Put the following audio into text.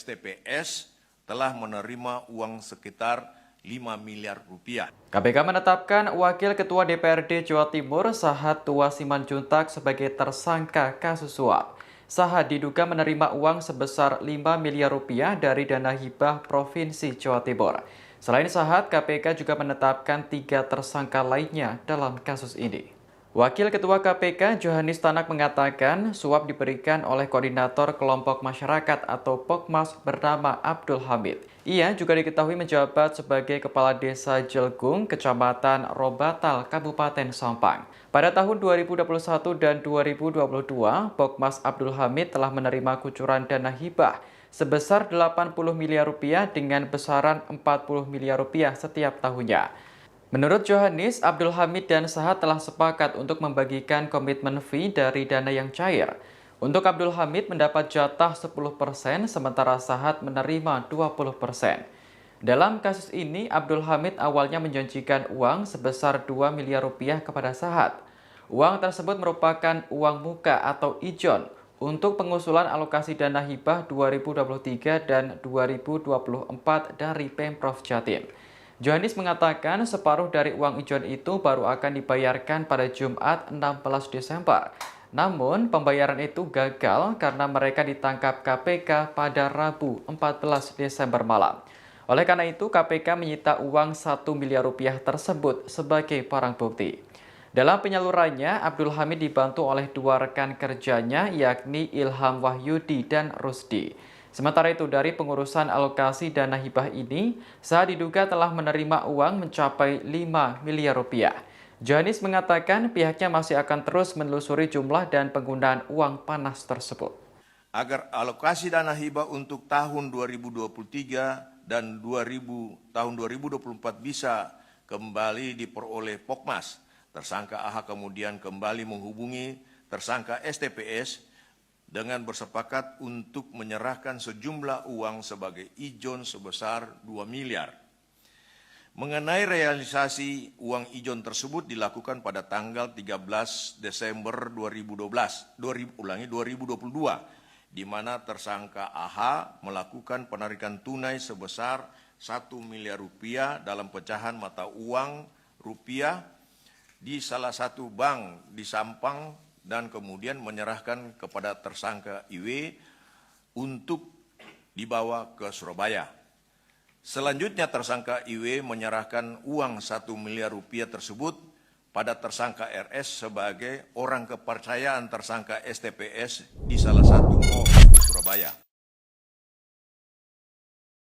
TPS telah menerima uang sekitar 5 miliar rupiah. KPK menetapkan Wakil Ketua DPRD Jawa Timur Sahat Tua Simanjuntak sebagai tersangka kasus suap. Sahat diduga menerima uang sebesar 5 miliar rupiah dari dana hibah Provinsi Jawa Timur. Selain Sahat, KPK juga menetapkan 3 tersangka lainnya dalam kasus ini. Wakil Ketua KPK Johanis Tanak mengatakan suap diberikan oleh Koordinator Kelompok Masyarakat atau Pokmas bernama Abdul Hamid. Ia juga diketahui menjabat sebagai Kepala Desa Jelgung, Kecamatan Robatal, Kabupaten Sampang. Pada tahun 2021 dan 2022, Pokmas Abdul Hamid telah menerima kucuran dana hibah sebesar 80 miliar rupiah dengan besaran 40 miliar rupiah setiap tahunnya. Menurut Johanis, Abdul Hamid dan Sahat telah sepakat untuk membagikan komitmen fee dari dana yang cair. Untuk Abdul Hamid mendapat jatah 10%, sementara Sahat menerima 20%. Dalam kasus ini, Abdul Hamid awalnya menjanjikan uang sebesar 2 miliar rupiah kepada Sahat. Uang tersebut merupakan uang muka atau ijon untuk pengusulan alokasi dana hibah 2023 dan 2024 dari Pemprov Jatim. Johanis mengatakan separuh dari uang ijon itu baru akan dibayarkan pada Jumat 16 Desember. Namun, pembayaran itu gagal karena mereka ditangkap KPK pada Rabu 14 Desember malam. Oleh karena itu, KPK menyita uang 1 miliar rupiah tersebut sebagai barang bukti. Dalam penyalurannya, Abdul Hamid dibantu oleh 2 rekan kerjanya yakni Ilham Wahyudi dan Rusdi. Sementara itu, dari pengurusan alokasi dana hibah ini, Sahat diduga telah menerima uang mencapai 5 miliar rupiah. Johanis mengatakan pihaknya masih akan terus menelusuri jumlah dan penggunaan uang panas tersebut. Agar alokasi dana hibah untuk tahun 2023 dan tahun 2024 bisa kembali diperoleh Pokmas, tersangka AH kemudian kembali menghubungi tersangka STPS dengan bersepakat untuk menyerahkan sejumlah uang sebagai ijon sebesar 2 miliar. Mengenai realisasi uang ijon tersebut dilakukan pada tanggal 13 Desember 2022, di mana tersangka AH melakukan penarikan tunai sebesar 1 miliar rupiah dalam pecahan mata uang rupiah di salah satu bank di Sampang dan kemudian menyerahkan kepada tersangka IW untuk dibawa ke Surabaya. Selanjutnya tersangka IW menyerahkan uang 1 miliar rupiah tersebut pada tersangka RS sebagai orang kepercayaan tersangka STPS di salah satu mall di Surabaya.